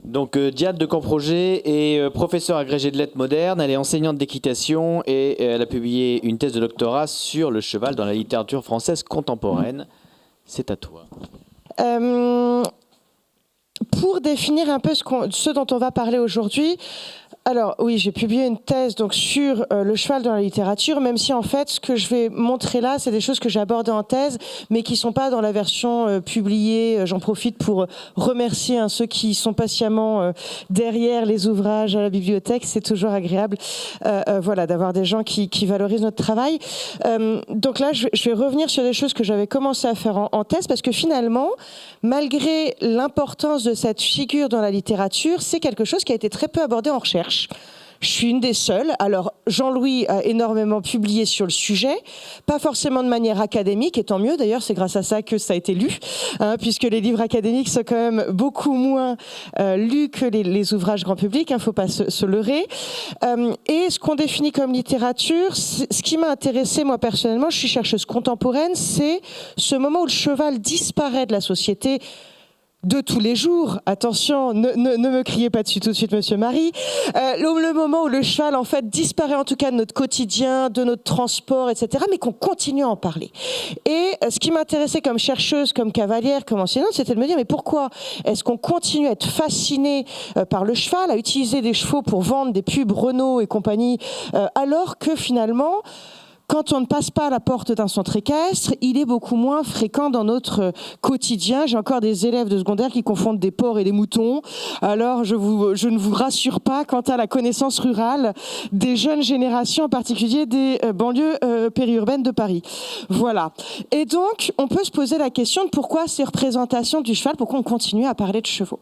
Donc Diane de Camproger est professeure agrégée de lettres modernes, elle est enseignante d'équitation et elle a publié une thèse de doctorat sur le cheval dans la littérature française contemporaine. C'est à toi. Pour définir un peu ce dont on va parler aujourd'hui, alors oui, j'ai publié une thèse donc sur le cheval dans la littérature, même si en fait ce que je vais montrer là, c'est des choses que j'ai abordées en thèse, mais qui sont pas dans la version publiée. J'en profite pour remercier ceux qui sont patiemment derrière les ouvrages à la bibliothèque. C'est toujours agréable, voilà, d'avoir des gens qui valorisent notre travail. Donc là, je vais revenir sur des choses que j'avais commencé à faire en thèse, parce que finalement, malgré l'importance de cette figure dans la littérature, c'est quelque chose qui a été très peu abordé en recherche. Je suis une des seules. Alors, Jean-Louis a énormément publié sur le sujet, pas forcément de manière académique, et tant mieux, d'ailleurs, c'est grâce à ça que ça a été lu, puisque les livres académiques sont quand même beaucoup moins lus que les ouvrages grand public, faut pas se leurrer. Et ce qu'on définit comme littérature, ce qui m'a intéressée, moi, personnellement, je suis chercheuse contemporaine, c'est ce moment où le cheval disparaît de la société de tous les jours. Attention, ne me criez pas dessus tout de suite, monsieur Marie. Le moment où le cheval, en fait, disparaît en tout cas de notre quotidien, de notre transport, etc., mais qu'on continue à en parler. Et ce qui m'intéressait comme chercheuse, comme cavalière, comme enseignante, c'était de me dire, mais pourquoi est-ce qu'on continue à être fasciné par le cheval, à utiliser des chevaux pour vendre des pubs Renault et compagnie, alors que finalement, quand on ne passe pas à la porte d'un centre équestre, il est beaucoup moins fréquent dans notre quotidien. J'ai encore des élèves de secondaire qui confondent des porcs et des moutons. Alors, je ne vous rassure pas quant à la connaissance rurale des jeunes générations, en particulier des banlieues périurbaines de Paris. Voilà. Et donc, on peut se poser la question de pourquoi ces représentations du cheval, pourquoi on continue à parler de chevaux.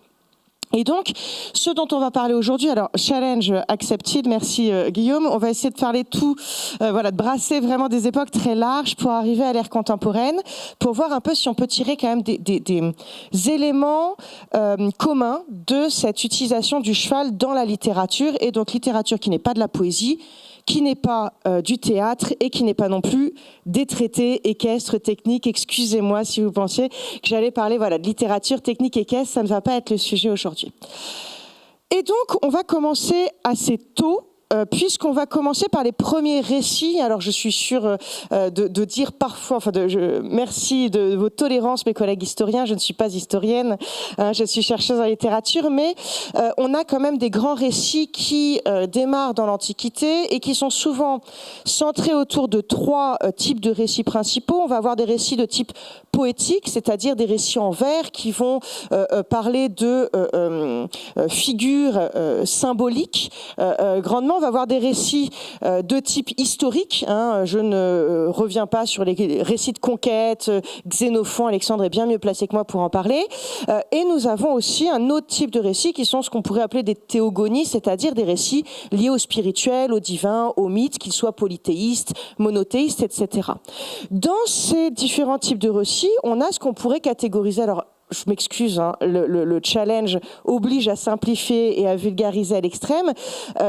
Et donc, ce dont on va parler aujourd'hui, alors challenge accepted, merci Guillaume, on va essayer de parler tout, voilà, de brasser vraiment des époques très larges pour arriver à l'ère contemporaine, pour voir un peu si on peut tirer quand même des éléments communs de cette utilisation du cheval dans la littérature, et donc littérature qui n'est pas de la poésie, qui n'est pas du théâtre et qui n'est pas non plus des traités équestres techniques. Excusez-moi si vous pensiez que j'allais parler de littérature technique équestre, ça ne va pas être le sujet aujourd'hui. Et donc, on va commencer assez tôt, puisqu'on va commencer par les premiers récits. Alors, je suis sûre de dire parfois, merci de votre tolérance, mes collègues historiens. Je ne suis pas historienne, je suis chercheuse en littérature, mais on a quand même des grands récits qui démarrent dans l'Antiquité et qui sont souvent centrés autour de trois types de récits principaux. On va avoir des récits de type poétique, c'est-à-dire des récits en vers qui vont parler de figures symboliques grandement. On va avoir des récits de type historique. Je ne reviens pas sur les récits de conquête. Xénophon, Alexandre est bien mieux placé que moi pour en parler. Et nous avons aussi un autre type de récits qui sont ce qu'on pourrait appeler des théogonies, c'est-à-dire des récits liés au spirituel, au divin, au mythe, qu'ils soient polythéistes, monothéistes, etc. Dans ces différents types de récits, on a ce qu'on pourrait catégoriser. Alors, je m'excuse, le challenge oblige à simplifier et à vulgariser à l'extrême.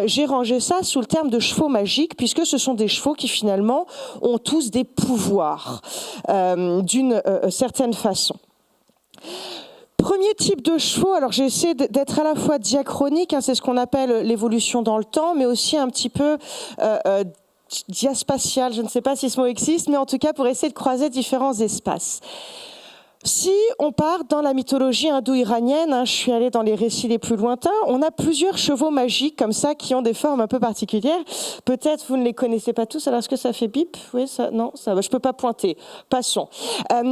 J'ai rangé ça sous le terme de chevaux magiques, puisque ce sont des chevaux qui finalement ont tous des pouvoirs d'une certaine façon. Premier type de chevaux, alors j'ai essayé d'être à la fois diachronique, c'est ce qu'on appelle l'évolution dans le temps, mais aussi un petit peu diaspatial, je ne sais pas si ce mot existe, mais en tout cas pour essayer de croiser différents espaces. Si on part dans la mythologie indo-iranienne, je suis allée dans les récits les plus lointains, on a plusieurs chevaux magiques comme ça qui ont des formes un peu particulières. Peut-être vous ne les connaissez pas tous. Alors est-ce que ça fait bip? Oui, ça, non, ça, je peux pas pointer. Passons.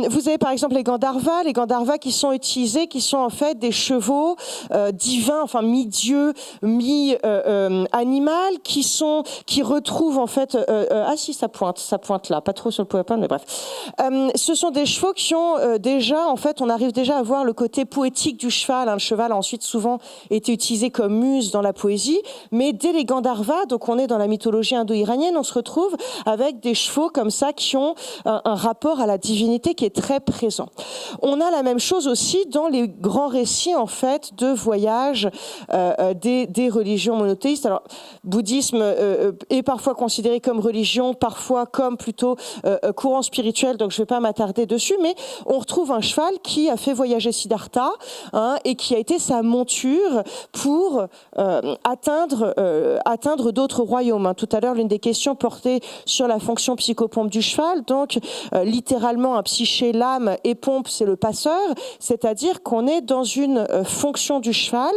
Vous avez par exemple les Gandharvas qui sont utilisés, qui sont en fait des chevaux divins, enfin mi-dieu, mi-animal, qui retrouvent en fait. Ah si, ça pointe là, pas trop sur le PowerPoint, mais bref. Ce sont des chevaux qui ont déjà, en fait, on arrive déjà à voir le côté poétique du cheval. Le cheval a ensuite souvent été utilisé comme muse dans la poésie, mais dès les Gandharvas, donc on est dans la mythologie indo-iranienne, on se retrouve avec des chevaux comme ça qui ont un rapport à la divinité qui est très présent. On a la même chose aussi dans les grands récits, en fait, de voyage des religions monothéistes. Alors, bouddhisme est parfois considéré comme religion, parfois comme plutôt courant spirituel, donc je ne vais pas m'attarder dessus, mais on retrouve retrouve un cheval qui a fait voyager Siddhartha et qui a été sa monture pour atteindre d'autres royaumes. Tout à l'heure, l'une des questions portait sur la fonction psychopompe du cheval. Donc, littéralement, un psyché, l'âme, et pompe, c'est le passeur. C'est-à-dire qu'on est dans une fonction du cheval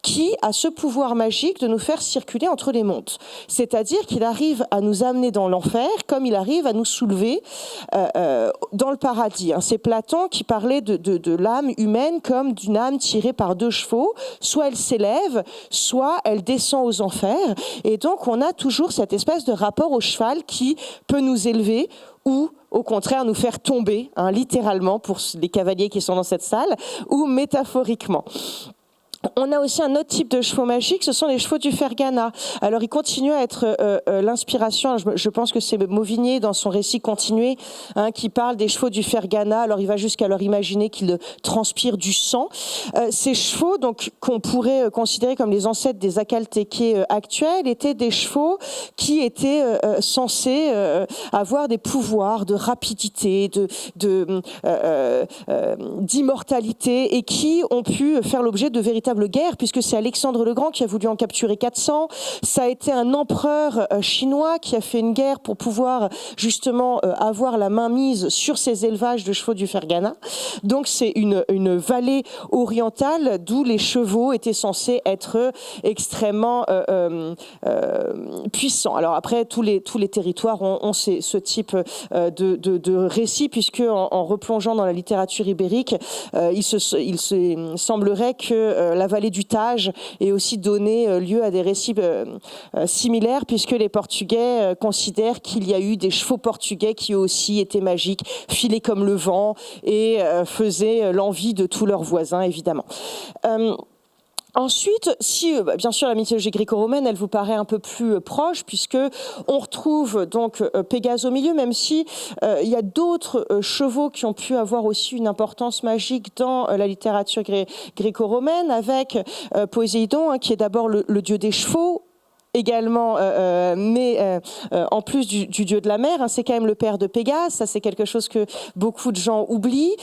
qui a ce pouvoir magique de nous faire circuler entre les mondes. C'est-à-dire qu'il arrive à nous amener dans l'enfer comme il arrive à nous soulever dans le paradis. C'est Platon qui parlait de l'âme humaine comme d'une âme tirée par deux chevaux. Soit elle s'élève, soit elle descend aux enfers. Et donc, on a toujours cette espèce de rapport au cheval qui peut nous élever ou au contraire nous faire tomber, littéralement pour les cavaliers qui sont dans cette salle, ou métaphoriquement. On a aussi un autre type de chevaux magiques, ce sont les chevaux du Ferghana. Alors, il continue à être l'inspiration, je pense que c'est Mauvigné dans son récit continué, qui parle des chevaux du Ferghana. Alors, il va jusqu'à leur imaginer qu'ils transpirent du sang. Ces chevaux, donc, qu'on pourrait considérer comme les ancêtres des Akaltékés actuels, étaient des chevaux qui étaient censés avoir des pouvoirs de rapidité, d'immortalité, et qui ont pu faire l'objet de véritables guerre, puisque c'est Alexandre le Grand qui a voulu en capturer 400. Ça a été un empereur chinois qui a fait une guerre pour pouvoir justement avoir la main mise sur ces élevages de chevaux du Ferghana. Donc c'est une vallée orientale d'où les chevaux étaient censés être extrêmement puissants. Alors après, tous les territoires ont ce type de récit, puisque en replongeant dans la littérature ibérique, il semblerait que la vallée du Tage ait aussi donné lieu à des récits similaires, puisque les Portugais considèrent qu'il y a eu des chevaux portugais qui eux aussi étaient magiques, filés comme le vent et faisaient l'envie de tous leurs voisins, évidemment. Ensuite, si bien sûr la mythologie gréco-romaine, elle vous paraît un peu plus proche, puisque on retrouve donc Pégase au milieu, même si il y a d'autres chevaux qui ont pu avoir aussi une importance magique dans la littérature gréco-romaine, avec Poséidon, qui est d'abord le dieu des chevaux, également, mais en plus du dieu de la mer, c'est quand même le père de Pégase, ça c'est quelque chose que beaucoup de gens oublient.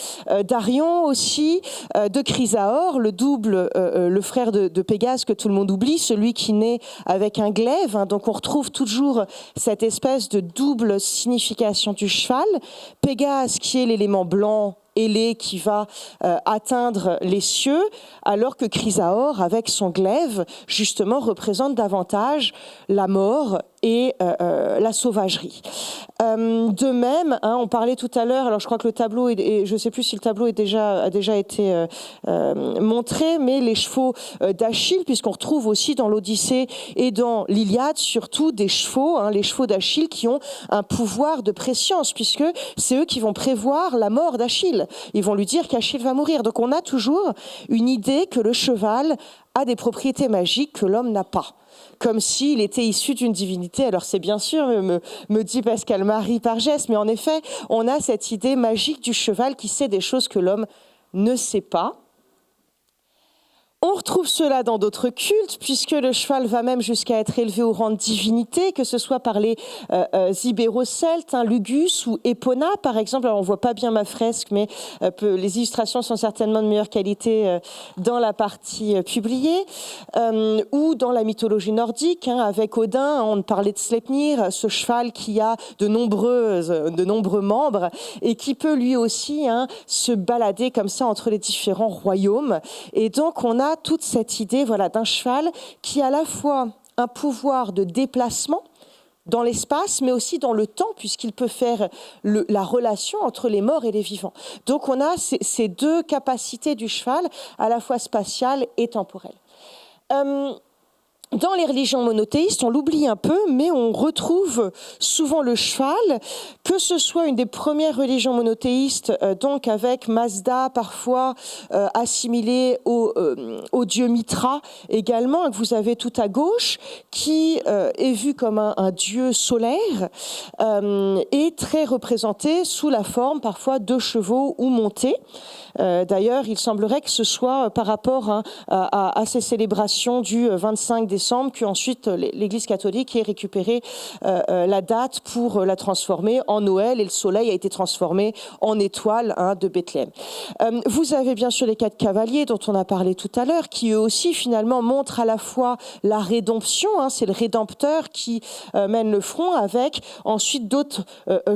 D'Arion aussi, de Chrysaor, le double, le frère de Pégase que tout le monde oublie, celui qui naît avec un glaive. Donc on retrouve toujours cette espèce de double signification du cheval. Pégase qui est l'élément blanc, ailé, qui va atteindre les cieux, alors que Chrysaor, avec son glaive, justement, représente davantage la mort et la sauvagerie. De même, on parlait tout à l'heure, alors je crois que le tableau, je ne sais plus si le tableau a déjà été montré, mais les chevaux d'Achille, puisqu'on retrouve aussi dans l'Odyssée et dans l'Iliade, surtout des chevaux, les chevaux d'Achille qui ont un pouvoir de prescience, puisque c'est eux qui vont prévoir la mort d'Achille. Ils vont lui dire qu'Achille va mourir. Donc on a toujours une idée que le cheval a des propriétés magiques que l'homme n'a pas, comme s'il était issu d'une divinité. Alors c'est bien sûr, me dit Pascal-Marie par geste, mais en effet, on a cette idée magique du cheval qui sait des choses que l'homme ne sait pas. On retrouve cela dans d'autres cultes, puisque le cheval va même jusqu'à être élevé au rang de divinité, que ce soit par les Ibéro-Celtes, Lugus ou Epona, par exemple. Alors on ne voit pas bien ma fresque, mais les illustrations sont certainement de meilleure qualité dans la partie publiée. Ou dans la mythologie nordique, avec Odin, on parlait de Sleipnir, ce cheval qui a de nombreux membres et qui peut lui aussi se balader comme ça entre les différents royaumes. Et donc on a toute cette idée d'un cheval qui a à la fois un pouvoir de déplacement dans l'espace, mais aussi dans le temps, puisqu'il peut faire la relation entre les morts et les vivants. Donc on a ces deux capacités du cheval, à la fois spatiales et temporelles. Dans les religions monothéistes, on l'oublie un peu, mais on retrouve souvent le cheval, que ce soit une des premières religions monothéistes, donc avec Mazda parfois assimilé au dieu Mitra également, que vous avez tout à gauche, qui est vu comme un dieu solaire et très représenté sous la forme parfois de chevaux ou montés. D'ailleurs, il semblerait que ce soit par rapport à ces célébrations du 25 décembre décembre qu'ensuite l'Église catholique ait récupéré la date pour la transformer en Noël, et le soleil a été transformé en étoile de Bethléem. Vous avez bien sûr les 4 cavaliers dont on a parlé tout à l'heure, qui eux aussi finalement montrent à la fois la rédemption, c'est le Rédempteur qui mène le front, avec ensuite d'autres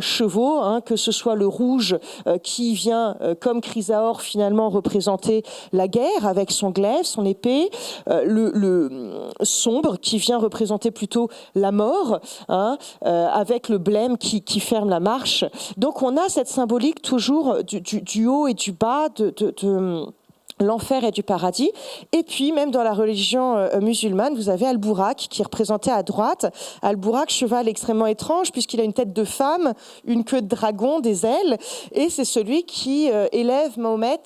chevaux, que ce soit le rouge qui vient comme Chrysaor finalement représenter la guerre avec son glaive, son épée, le sombre qui vient représenter plutôt la mort, avec le blême qui ferme la marche. Donc on a cette symbolique toujours du haut et du bas, de l'enfer et du paradis. Et puis, même dans la religion musulmane, vous avez Al-Bourak qui est représenté à droite. Al-Bourak, cheval extrêmement étrange puisqu'il a une tête de femme, une queue de dragon, des ailes. Et c'est celui qui élève Mahomet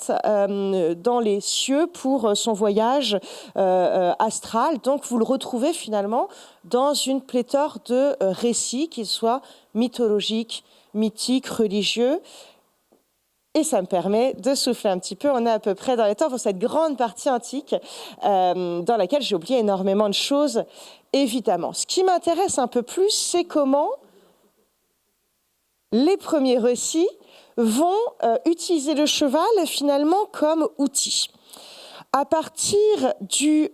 dans les cieux pour son voyage astral. Donc, vous le retrouvez finalement dans une pléthore de récits, qu'ils soient mythologiques, mythiques, religieux. Et ça me permet de souffler un petit peu. On est à peu près dans les temps pour cette grande partie antique dans laquelle j'ai oublié énormément de choses, évidemment. Ce qui m'intéresse un peu plus, c'est comment les premiers récits vont utiliser le cheval finalement comme outil. À partir du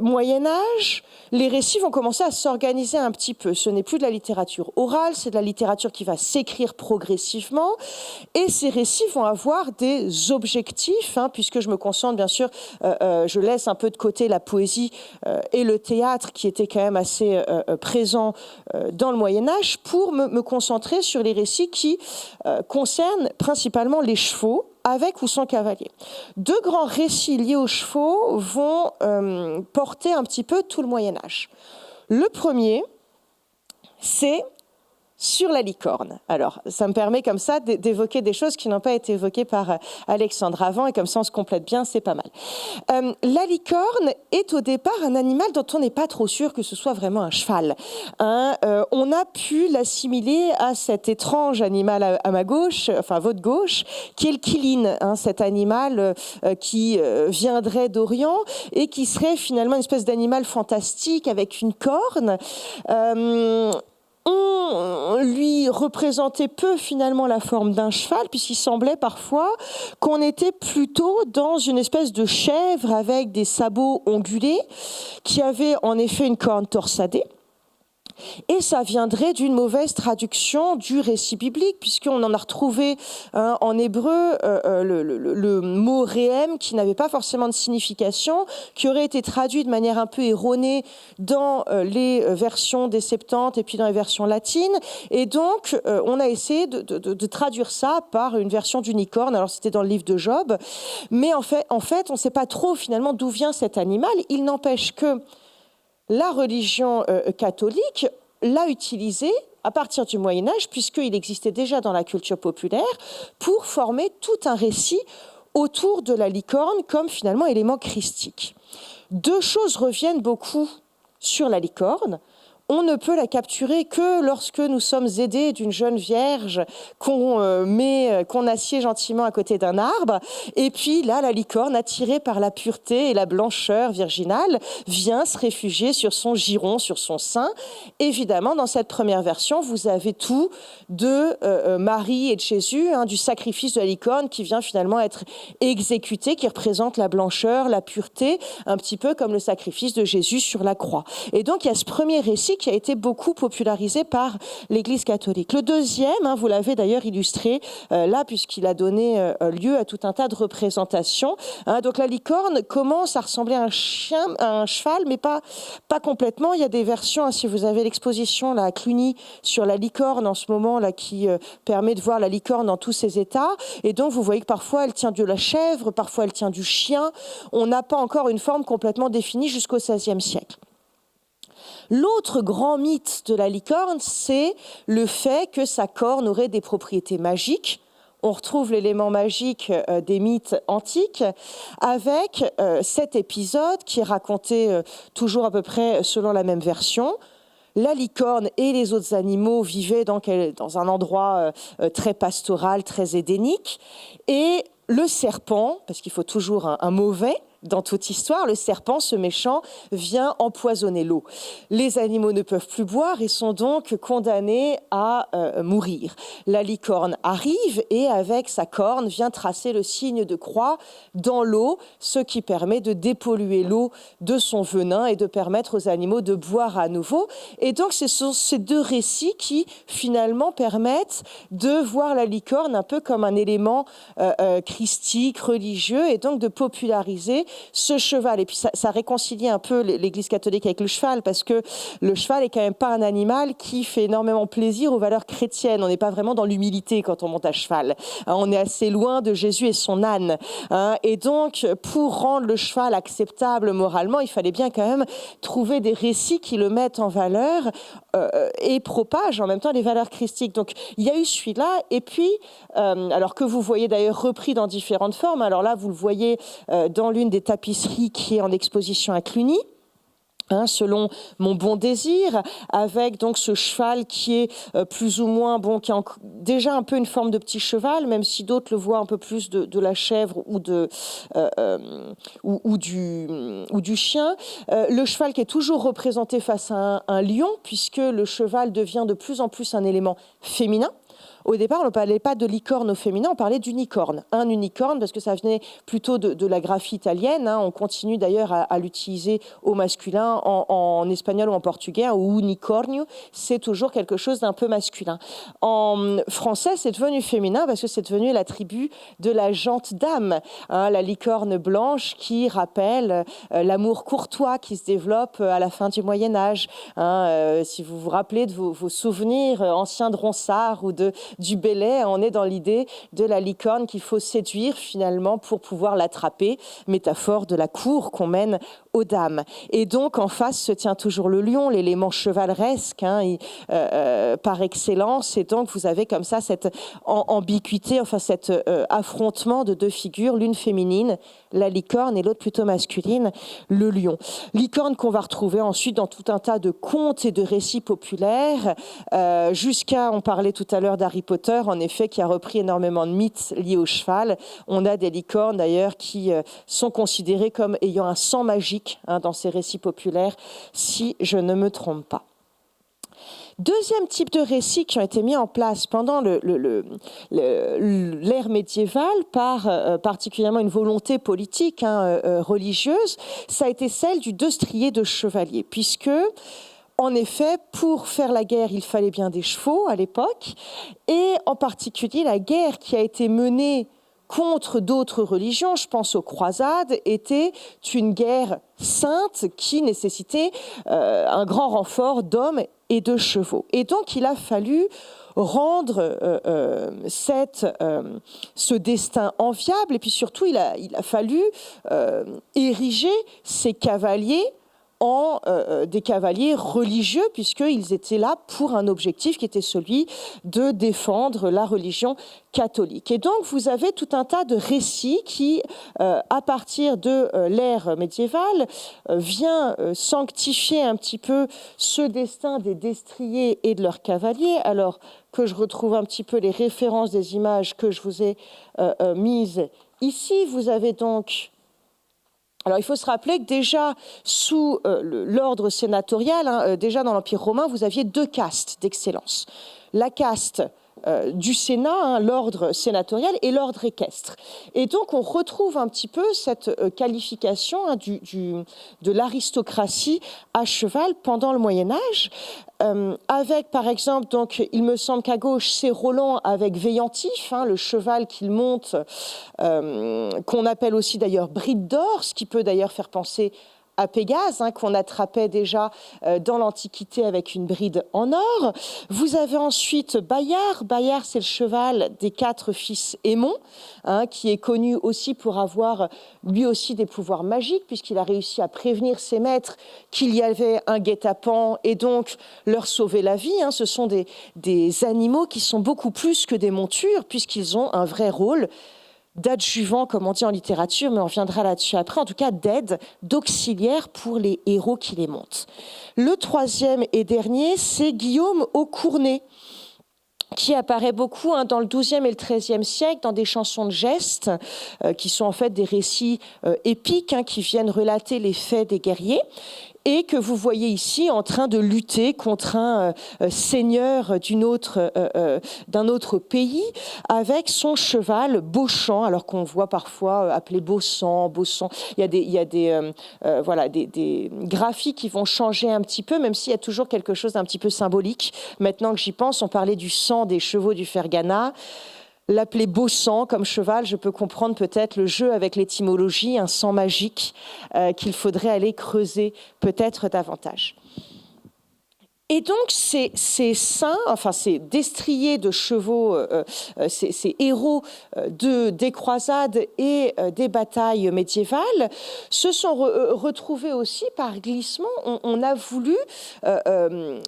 Moyen-Âge, les récits vont commencer à s'organiser un petit peu. Ce n'est plus de la littérature orale, c'est de la littérature qui va s'écrire progressivement. Et ces récits vont avoir des objectifs, puisque je me concentre, bien sûr, je laisse un peu de côté la poésie et le théâtre qui étaient quand même assez présents dans le Moyen-Âge, pour me concentrer sur les récits qui concernent principalement les chevaux, avec ou sans cavalier. 2 grands récits liés aux chevaux vont porter un petit peu tout le Moyen-Âge. Le premier, c'est sur la licorne. Alors, ça me permet comme ça d'évoquer des choses qui n'ont pas été évoquées par Alexandre avant, et comme ça on se complète bien, c'est pas mal. La licorne est au départ un animal dont on n'est pas trop sûr que ce soit vraiment un cheval. On a pu l'assimiler à cet étrange animal à ma gauche, enfin votre gauche, qui est le kiline, cet animal qui viendrait d'Orient et qui serait finalement une espèce d'animal fantastique avec une corne. On lui représentait peu finalement la forme d'un cheval, puisqu'il semblait parfois qu'on était plutôt dans une espèce de chèvre avec des sabots ondulés, qui avait en effet une corne torsadée. Et ça viendrait d'une mauvaise traduction du récit biblique, puisqu'on en a retrouvé en hébreu le mot réem, qui n'avait pas forcément de signification, qui aurait été traduit de manière un peu erronée dans les versions des Septante et puis dans les versions latines. Et donc, on a essayé de traduire ça par une version d'unicorne. Alors, c'était dans le livre de Job. Mais en fait on ne sait pas trop finalement d'où vient cet animal. Il n'empêche que la religion catholique l'a utilisé à partir du Moyen-Âge, puisqu'il existait déjà dans la culture populaire, pour former tout un récit autour de la licorne comme finalement élément christique. 2 choses reviennent beaucoup sur la licorne. On ne peut la capturer que lorsque nous sommes aidés d'une jeune vierge qu'on assied gentiment à côté d'un arbre. Et puis là, la licorne, attirée par la pureté et la blancheur virginale, vient se réfugier sur son giron, sur son sein. Évidemment, dans cette première version, vous avez tout de Marie et de Jésus, du sacrifice de la licorne qui vient finalement être exécuté, qui représente la blancheur, la pureté, un petit peu comme le sacrifice de Jésus sur la croix. Et donc, il y a ce premier récit qui a été beaucoup popularisé par l'Église catholique. Le deuxième, vous l'avez d'ailleurs illustré là, puisqu'il a donné lieu à tout un tas de représentations. Donc la licorne commence à ressembler à un chien, à un cheval, mais pas complètement. Il y a des versions, si vous avez l'exposition là, à Cluny sur la licorne en ce moment, là, qui permet de voir la licorne dans tous ses états. Et donc vous voyez que parfois elle tient de la chèvre, parfois elle tient du chien. On n'a pas encore une forme complètement définie jusqu'au XVIe siècle. L'autre grand mythe de la licorne, c'est le fait que sa corne aurait des propriétés magiques. On retrouve l'élément magique des mythes antiques avec cet épisode qui est raconté toujours à peu près selon la même version. La licorne et les autres animaux vivaient dans un endroit très pastoral, très édénique. Et le serpent, parce qu'il faut toujours un mauvais dans toute histoire, le serpent, ce méchant, vient empoisonner l'eau. Les animaux ne peuvent plus boire et sont donc condamnés à mourir. La licorne arrive et avec sa corne vient tracer le signe de croix dans l'eau, ce qui permet de dépolluer l'eau de son venin et de permettre aux animaux de boire à nouveau. Et donc ce sont ces deux récits qui finalement permettent de voir la licorne un peu comme un élément christique, religieux, et donc de populariser ce cheval. Et puis ça réconcilie un peu l'Église catholique avec le cheval, parce que le cheval est quand même pas un animal qui fait énormément plaisir aux valeurs chrétiennes. On n'est pas vraiment dans l'humilité quand on monte à cheval. On est assez loin de Jésus et son âne. Et donc, pour rendre le cheval acceptable moralement, il fallait bien quand même trouver des récits qui le mettent en valeur et propagent en même temps les valeurs christiques. Donc, il y a eu celui-là. Et puis, alors que vous voyez d'ailleurs repris dans différentes formes. Alors là, vous le voyez dans l'une des tapisseries qui est en exposition à Cluny. Selon mon bon désir, avec donc ce cheval qui est plus ou moins qui est déjà un peu une forme de petit cheval, même si d'autres le voient un peu plus de la chèvre ou du chien. Le cheval qui est toujours représenté face à un lion, puisque le cheval devient de plus en plus un élément féminin. Au départ, on ne parlait pas de licorne au féminin, on parlait d'unicorne. Un unicorne, parce que ça venait plutôt de la graphie italienne. On continue d'ailleurs à l'utiliser au masculin, en espagnol ou en portugais, ou unicornio, c'est toujours quelque chose d'un peu masculin. En français, c'est devenu féminin parce que c'est devenu l'attribut de la gente dame, la licorne blanche qui rappelle l'amour courtois qui se développe à la fin du Moyen-Âge. Si vous vous rappelez de vos souvenirs anciens de Ronsard ou du Bellay, on est dans l'idée de la licorne qu'il faut séduire finalement pour pouvoir l'attraper, métaphore de la cour qu'on mène aux dames. Et donc en face se tient toujours le lion, l'élément chevaleresque par excellence, et donc vous avez comme ça cette ambiguïté, enfin cet affrontement de deux figures, l'une féminine, la licorne, et l'autre plutôt masculine, le lion. Licorne qu'on va retrouver ensuite dans tout un tas de contes et de récits populaires, jusqu'à, on parlait tout à l'heure d'Harry Potter, en effet, qui a repris énormément de mythes liés au cheval. On a des licornes d'ailleurs qui sont considérées comme ayant un sang magique dans ces récits populaires, si je ne me trompe pas. Deuxième type de récits qui ont été mis en place pendant l'ère médiévale par particulièrement une volonté politique, religieuse, ça a été celle du destrier de chevalier, puisque en effet, pour faire la guerre, il fallait bien des chevaux à l'époque, et en particulier la guerre qui a été menée contre d'autres religions, je pense aux croisades, était une guerre sainte qui nécessitait un grand renfort d'hommes et de chevaux. Et donc il a fallu rendre ce destin enviable, et puis surtout il a fallu ériger ces cavaliers en des cavaliers religieux, puisqu'ils étaient là pour un objectif qui était celui de défendre la religion catholique. Et donc vous avez tout un tas de récits qui, à partir de l'ère médiévale, vient sanctifier un petit peu ce destin des destriers et de leurs cavaliers. Alors que je retrouve un petit peu les références des images que je vous ai mises ici, vous avez donc... Alors, il faut se rappeler que déjà, sous l'ordre sénatorial, déjà dans l'Empire romain, vous aviez deux castes d'excellence. La caste du Sénat, l'ordre sénatorial, et l'ordre équestre. Et donc, on retrouve un petit peu cette qualification de l'aristocratie à cheval pendant le Moyen-Âge, avec, par exemple, donc, il me semble qu'à gauche, c'est Roland avec Veillantif, le cheval qu'il monte, qu'on appelle aussi d'ailleurs bride d'or, ce qui peut d'ailleurs faire penser à Pégase, qu'on attrapait déjà dans l'Antiquité avec une bride en or. Vous avez ensuite Bayard. Bayard, c'est le cheval des 4 fils Aymon, qui est connu aussi pour avoir lui aussi des pouvoirs magiques, puisqu'il a réussi à prévenir ses maîtres qu'il y avait un guet-apens et donc leur sauver la vie. Ce sont des animaux qui sont beaucoup plus que des montures, puisqu'ils ont un vrai rôle d'adjuvant, comme on dit en littérature, mais on reviendra là-dessus après, en tout cas d'aide, d'auxiliaire pour les héros qui les montent. Le troisième et dernier, c'est Guillaume au Cournet, qui apparaît beaucoup dans le XIIe et le XIIIe siècle dans des chansons de gestes qui sont en fait des récits épiques qui viennent relater les faits des guerriers et que vous voyez ici en train de lutter contre un seigneur d'un autre pays avec son cheval Beauchamp, alors qu'on voit parfois appelé Beauchamp. Il y a des graphies qui vont changer un petit peu, même s'il y a toujours quelque chose d'un petit peu symbolique. Maintenant que j'y pense, on parlait du sang des chevaux du Fergana. L'appeler beau sang comme cheval, je peux comprendre peut-être le jeu avec l'étymologie, un sang magique qu'il faudrait aller creuser peut-être davantage. Et donc ces saints, enfin ces destriers de chevaux, ces héros des croisades et des batailles médiévales se sont retrouvés aussi par glissement. On a voulu,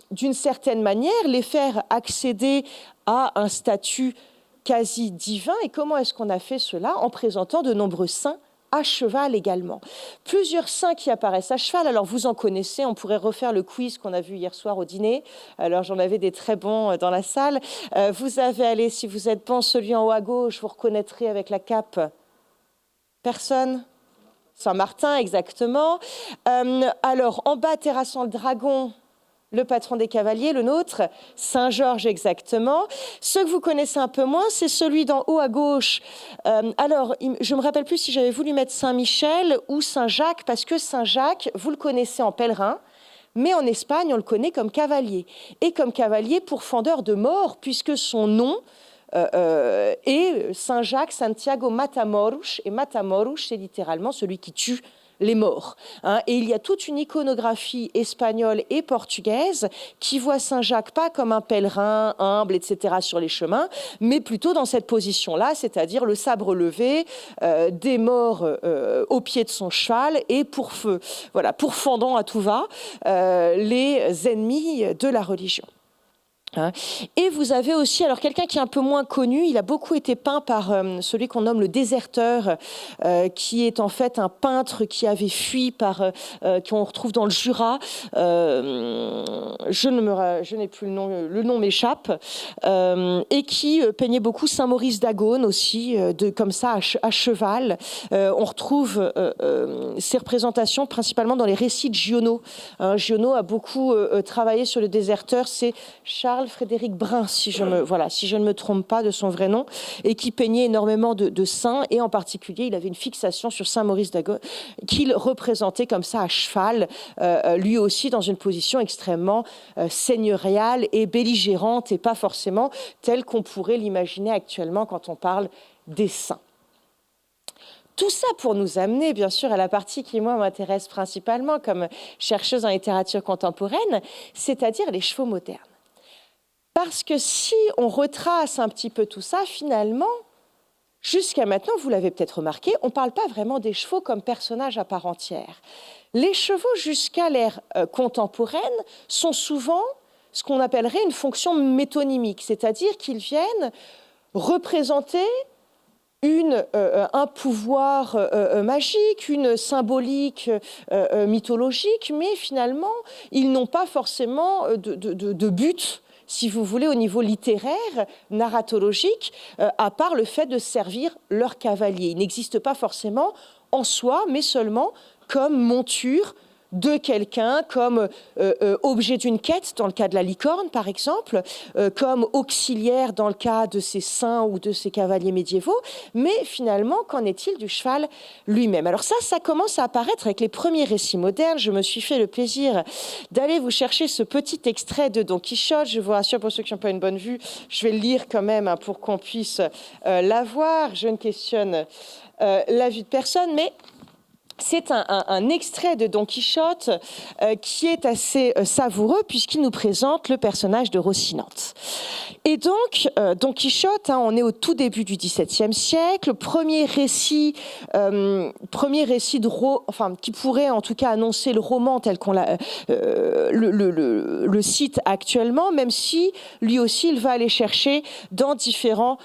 d'une certaine manière, les faire accéder à un statut quasi divin. Et comment est-ce qu'on a fait cela? En présentant de nombreux saints à cheval également. Plusieurs saints qui apparaissent à cheval. Alors vous en connaissez, on pourrait refaire le quiz qu'on a vu hier soir au dîner. Alors j'en avais des très bons dans la salle. Vous avez, si vous êtes bon, celui en haut à gauche, vous reconnaîtrez avec la cape. Personne? Saint-Martin, exactement. Alors en bas, terrassant le dragon, le patron des cavaliers, le nôtre, Saint-Georges exactement. Ceux que vous connaissez un peu moins, c'est celui d'en haut à gauche. Alors, je ne me rappelle plus si j'avais voulu mettre Saint-Michel ou Saint-Jacques, parce que Saint-Jacques, vous le connaissez en pèlerin, mais en Espagne, on le connaît comme cavalier. Et comme cavalier pourfendeur de mort, puisque son nom est Saint-Jacques Santiago Matamoros. Et Matamoros, c'est littéralement celui qui tue les morts. Et il y a toute une iconographie espagnole et portugaise qui voit Saint-Jacques pas comme un pèlerin humble, etc., sur les chemins, mais plutôt dans cette position-là, c'est-à-dire le sabre levé, des morts au pied de son cheval et pourfendant à tout va les ennemis de la religion. Et vous avez aussi, alors quelqu'un qui est un peu moins connu, il a beaucoup été peint par celui qu'on nomme le déserteur, qui est en fait un peintre qui avait fui qu'on retrouve dans le Jura. Je n'ai plus le nom m'échappe, et qui peignait beaucoup Saint Maurice d'Agone aussi, comme ça à cheval. On retrouve ces représentations principalement dans les récits de Giono. Giono a beaucoup travaillé sur le déserteur, c'est Charles-Frédéric Brun, si je ne me trompe pas de son vrai nom, et qui peignait énormément de saints, et en particulier, il avait une fixation sur Saint Maurice d'Agone, qu'il représentait comme ça à cheval, lui aussi dans une position extrêmement seigneuriale et belligérante, et pas forcément telle qu'on pourrait l'imaginer actuellement quand on parle des saints. Tout ça pour nous amener, bien sûr, à la partie qui, moi, m'intéresse principalement comme chercheuse en littérature contemporaine, c'est-à-dire les chevaux modernes. Parce que si on retrace un petit peu tout ça, finalement, jusqu'à maintenant, vous l'avez peut-être remarqué, on ne parle pas vraiment des chevaux comme personnages à part entière. Les chevaux, jusqu'à l'ère contemporaine, sont souvent ce qu'on appellerait une métonymique, c'est-à-dire qu'ils viennent représenter un pouvoir magique, une symbolique mythologique, mais finalement, ils n'ont pas forcément de but, si vous voulez, au niveau littéraire, narratologique, à part le fait de servir leur cavalier. Il n'existe pas forcément en soi, mais seulement comme monture de quelqu'un, comme objet d'une quête, dans le cas de la licorne, par exemple, comme auxiliaire dans le cas de ces saints ou de ces cavaliers médiévaux. Mais finalement, qu'en est-il du cheval lui-même? Alors ça commence à apparaître avec les premiers récits modernes. Je me suis fait le plaisir d'aller vous chercher ce petit extrait de Don Quichotte. Je vous rassure, pour ceux qui n'ont pas une bonne vue, je vais le lire quand même pour qu'on puisse l'avoir. Je ne questionne la vue de personne, mais c'est un extrait de Don Quichotte qui est assez savoureux puisqu'il nous présente le personnage de Rocinante. Et donc, Don Quichotte, on est au tout début du XVIIe siècle, premier récit qui pourrait en tout cas annoncer le roman tel qu'on le cite actuellement, même si lui aussi il va aller chercher dans différents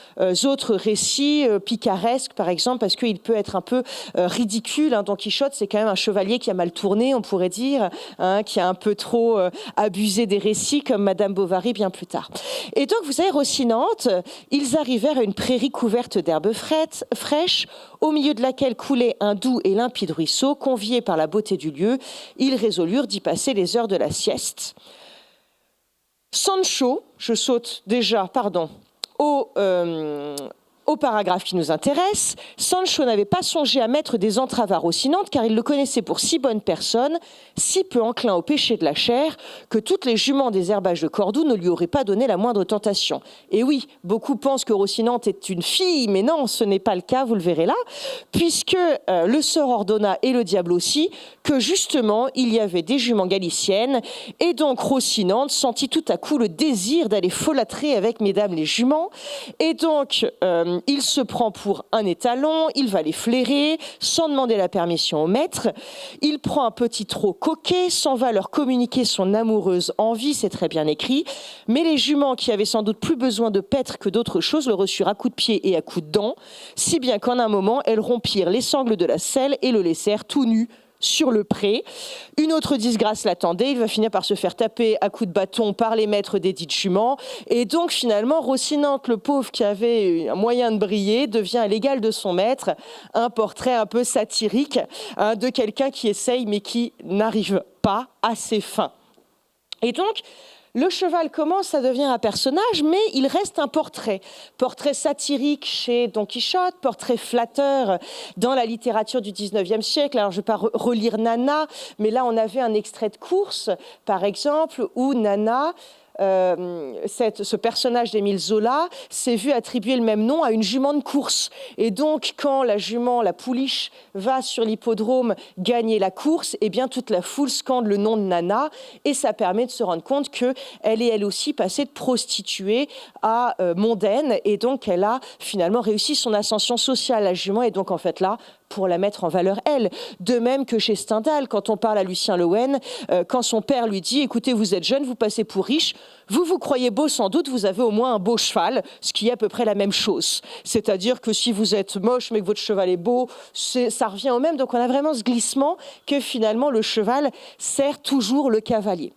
autres récits picaresques, par exemple, parce qu'il peut être un peu ridicule. Don Quichotte, c'est quand même un chevalier qui a mal tourné, on pourrait dire, qui a un peu trop abusé des récits, comme Madame Bovary bien plus tard. Et donc, vous savez, Rocinante, ils arrivèrent à une prairie couverte d'herbes fraîches, au milieu de laquelle coulait un doux et limpide ruisseau. Conviés par la beauté du lieu, ils résolurent d'y passer les heures de la sieste. Sancho, je saute déjà, au paragraphe qui nous intéresse, Sancho n'avait pas songé à mettre des entraves à Rocinante car il le connaissait pour si bonne personne, si peu enclin au péché de la chair, que toutes les juments des herbages de Cordoue ne lui auraient pas donné la moindre tentation. Et oui, beaucoup pensent que Rocinante est une fille, mais non, ce n'est pas le cas, vous le verrez là, puisque le sort ordonna, et le diable aussi, que justement, il y avait des juments galiciennes, et donc Rocinante sentit tout à coup le désir d'aller folâtrer avec mesdames les juments, et donc il se prend pour un étalon, il va les flairer sans demander la permission au maître. Il prend un petit trot coquet, s'en va leur communiquer son amoureuse envie, c'est très bien écrit. Mais les juments, qui avaient sans doute plus besoin de paître que d'autre chose, le reçurent à coups de pied et à coups de dents, si bien qu'en un moment, elles rompirent les sangles de la selle et le laissèrent tout nu sur le pré. Une autre disgrâce l'attendait, il va finir par se faire taper à coups de bâton par les maîtres des dites juments, et donc finalement Rocinante, le pauvre qui avait un moyen de briller, devient à l'égal de son maître un portrait un peu satirique de quelqu'un qui essaye mais qui n'arrive pas à ses fins. Et donc le cheval commence à devenir un personnage, mais il reste un portrait. Portrait satirique chez Don Quichotte, portrait flatteur dans la littérature du 19e siècle. Alors, je ne vais pas relire Nana, mais là, on avait un extrait de course, par exemple, où Nana... ce personnage d'Émile Zola s'est vu attribuer le même nom à une jument de course. Et donc, quand la jument, la pouliche, va sur l'hippodrome gagner la course, eh bien, toute la foule scande le nom de Nana, et ça permet de se rendre compte qu'elle est elle aussi passée de prostituée à mondaine, et donc elle a finalement réussi son ascension sociale. La jument est donc en fait là pour la mettre en valeur, elle. De même que chez Stendhal, quand on parle à Lucien Leuwen, quand son père lui dit « Écoutez, vous êtes jeune, vous passez pour riche, vous croyez beau sans doute, vous avez au moins un beau cheval », ce qui est à peu près la même chose. C'est-à-dire que si vous êtes moche mais que votre cheval est beau, ça revient au même. Donc on a vraiment ce glissement que finalement le cheval sert toujours le cavalier.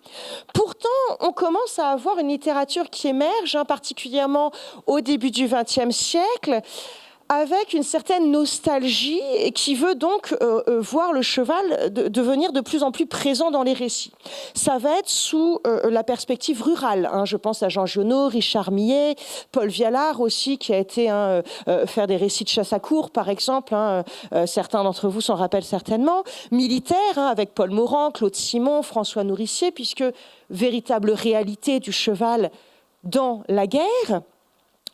Pourtant, on commence à avoir une littérature qui émerge, particulièrement au début du XXe siècle, avec une certaine nostalgie et qui veut donc voir le cheval devenir de plus en plus présent dans les récits. Ça va être sous la perspective rurale. Je pense à Jean Giono, Richard Millet, Paul Vialard aussi, qui a été faire des récits de chasse à courre, par exemple. Certains d'entre vous s'en rappellent certainement. Militaire, avec Paul Morand, Claude Simon, François Nourricier, puisque véritable réalité du cheval dans la guerre.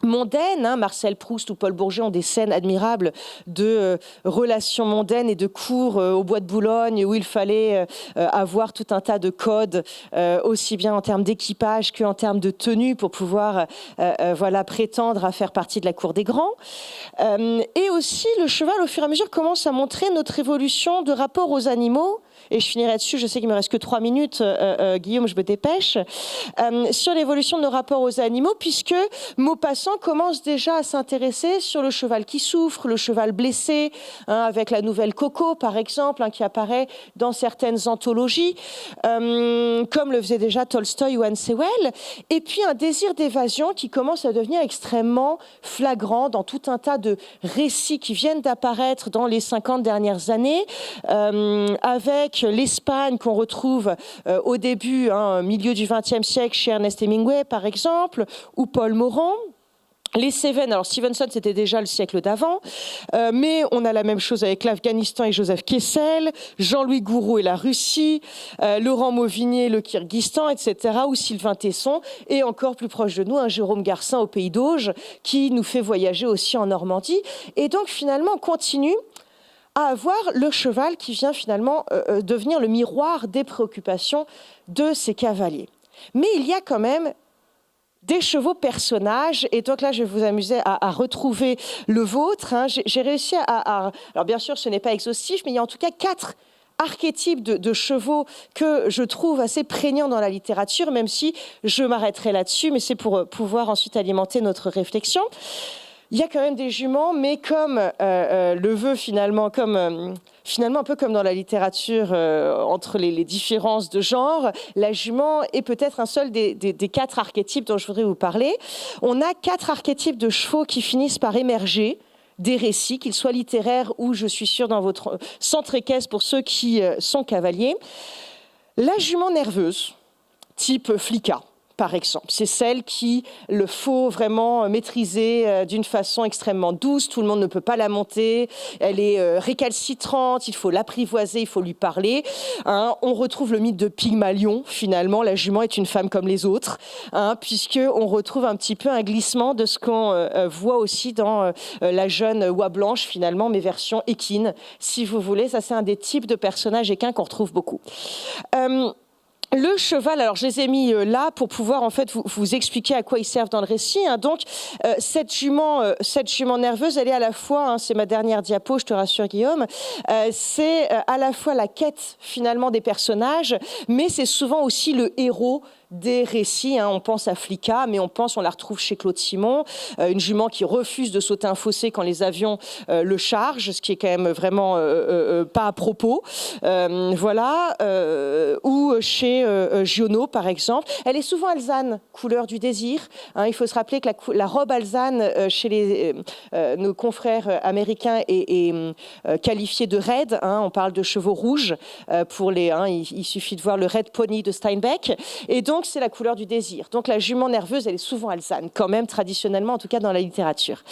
Mondaine, Marcel Proust ou Paul Bourget ont des scènes admirables de relations mondaines et de cours au bois de Boulogne où il fallait avoir tout un tas de codes, aussi bien en termes d'équipage qu'en termes de tenue pour pouvoir prétendre à faire partie de la cour des grands. Et aussi, le cheval, au fur et à mesure, commence à montrer notre évolution de rapport aux animaux. Et je finirai dessus, je sais qu'il me reste que 3 minutes, Guillaume, je me dépêche, sur l'évolution de nos rapports aux animaux, puisque Maupassant commence déjà à s'intéresser sur le cheval qui souffre, le cheval blessé, avec la nouvelle Coco, par exemple, qui apparaît dans certaines anthologies, comme le faisait déjà Tolstoï ou Anne Sewell, et puis un désir d'évasion qui commence à devenir extrêmement flagrant dans tout un tas de récits qui viennent d'apparaître dans les 50 dernières années, avec l'Espagne qu'on retrouve au début, milieu du XXe siècle, chez Ernest Hemingway, par exemple, ou Paul Morand. Les Cévennes, alors Stevenson c'était déjà le siècle d'avant, mais on a la même chose avec l'Afghanistan et Joseph Kessel, Jean-Louis Gouraud et la Russie, Laurent Mauvigné, le Kyrgyzstan, etc., ou Sylvain Tesson, et encore plus proche de nous, Jérôme Garcin au Pays d'Auge, qui nous fait voyager aussi en Normandie. Et donc finalement on continue à avoir le cheval qui vient finalement devenir le miroir des préoccupations de ces cavaliers. Mais il y a quand même des chevaux personnages, et donc là je vais vous amuser à retrouver le vôtre. J'ai réussi à... Alors bien sûr ce n'est pas exhaustif, mais il y a en tout cas 4 archétypes de chevaux que je trouve assez prégnants dans la littérature, même si je m'arrêterai là-dessus, mais c'est pour pouvoir ensuite alimenter notre réflexion. Il y a quand même des juments, mais comme le veut finalement, comme finalement, un peu comme dans la littérature, entre les différences de genre, la jument est peut-être un seul des 4 archétypes dont je voudrais vous parler. On a 4 archétypes de chevaux qui finissent par émerger des récits, qu'ils soient littéraires ou, je suis sûre, dans votre centre équestre pour ceux qui sont cavaliers. La jument nerveuse, type Flicka, par exemple. C'est celle qui le faut vraiment maîtriser d'une façon extrêmement douce. Tout le monde ne peut pas la monter. Elle est récalcitrante. Il faut l'apprivoiser, il faut lui parler. Hein, on retrouve le mythe de Pygmalion. Finalement, la jument est une femme comme les autres, hein, puisqu'on retrouve un petit peu un glissement de ce qu'on voit aussi dans la jeune oie blanche, finalement, mais version équine, si vous voulez. Ça, c'est un des types de personnages équins qu'on retrouve beaucoup. Le cheval, alors je les ai mis là pour pouvoir en fait vous expliquer à quoi ils servent dans le récit. Hein. Donc cette jument nerveuse, elle est à la fois, hein, c'est ma dernière diapo, je te rassure Guillaume, c'est à la fois la quête finalement des personnages, mais c'est souvent aussi le héros des récits. Hein. On pense à Flicka, mais on la retrouve chez Claude Simon, une jument qui refuse de sauter un fossé quand les avions le chargent, ce qui est quand même vraiment pas à propos. Voilà. Ou chez Giono, par exemple. Elle est souvent alezane, couleur du désir. Hein. Il faut se rappeler que la robe alezane chez nos confrères américains est qualifiée de raide. Hein. On parle de chevaux rouges. Il suffit de voir le Red Pony de Steinbeck. Et donc, c'est la couleur du désir. Donc, la jument nerveuse, elle est souvent alezane, quand même, traditionnellement, en tout cas dans la littérature.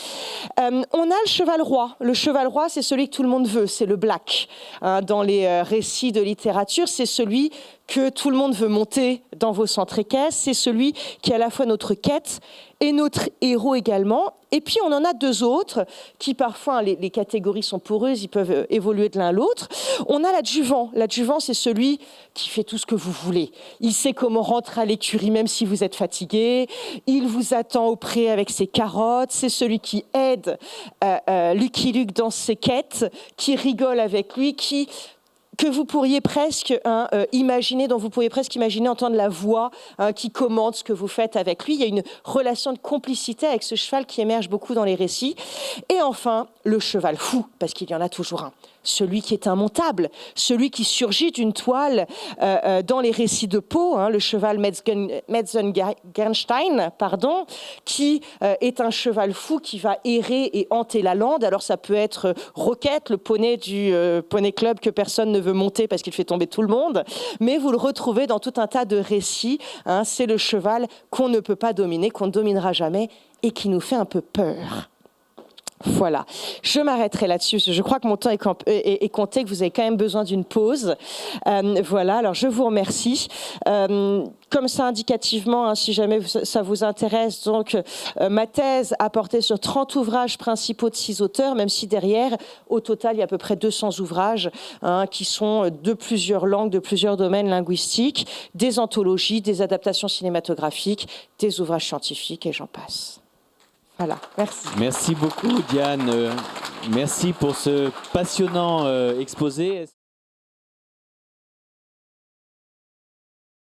On a le cheval roi. Le cheval roi, c'est celui que tout le monde veut. C'est le black. Hein. Dans les récits de littérature, c'est celui que tout le monde veut monter dans vos centres équestres. C'est celui qui est à la fois notre quête et notre héros également. Et puis, on en a 2 autres qui, parfois, les catégories sont poreuses, ils peuvent évoluer de l'un à l'autre. On a l'adjuvant. L'adjuvant, c'est celui qui fait tout ce que vous voulez. Il sait comment rentrer à l'écurie, même si vous êtes fatigué. Il vous attend au pré avec ses carottes. C'est celui qui aide Lucky Luke dans ses quêtes, qui rigole avec lui, que vous pourriez presque imaginer, dont vous pourriez presque imaginer entendre la voix qui commande ce que vous faites avec lui. Il y a une relation de complicité avec ce cheval qui émerge beaucoup dans les récits. Et enfin, le cheval fou, parce qu'il y en a toujours un. Celui qui est immontable, celui qui surgit d'une toile dans les récits de Poe, hein, le cheval Metzgen-Gernstein, qui est un cheval fou qui va errer et hanter la lande. Alors ça peut être Roquette, le poney du Poney Club que personne ne veut monter parce qu'il fait tomber tout le monde, mais vous le retrouvez dans tout un tas de récits. Hein, c'est le cheval qu'on ne peut pas dominer, qu'on ne dominera jamais et qui nous fait un peu peur. Voilà, je m'arrêterai là-dessus. Je crois que mon temps est compté, que vous avez quand même besoin d'une pause. Voilà, alors je vous remercie. Comme ça, indicativement, hein, si jamais ça vous intéresse, donc ma thèse a porté sur 30 ouvrages principaux de 6 auteurs, même si derrière, au total, il y a à peu près 200 ouvrages hein, qui sont de plusieurs langues, de plusieurs domaines linguistiques, des anthologies, des adaptations cinématographiques, des ouvrages scientifiques et j'en passe. Voilà, merci. Merci beaucoup, Diane. Merci pour ce passionnant exposé.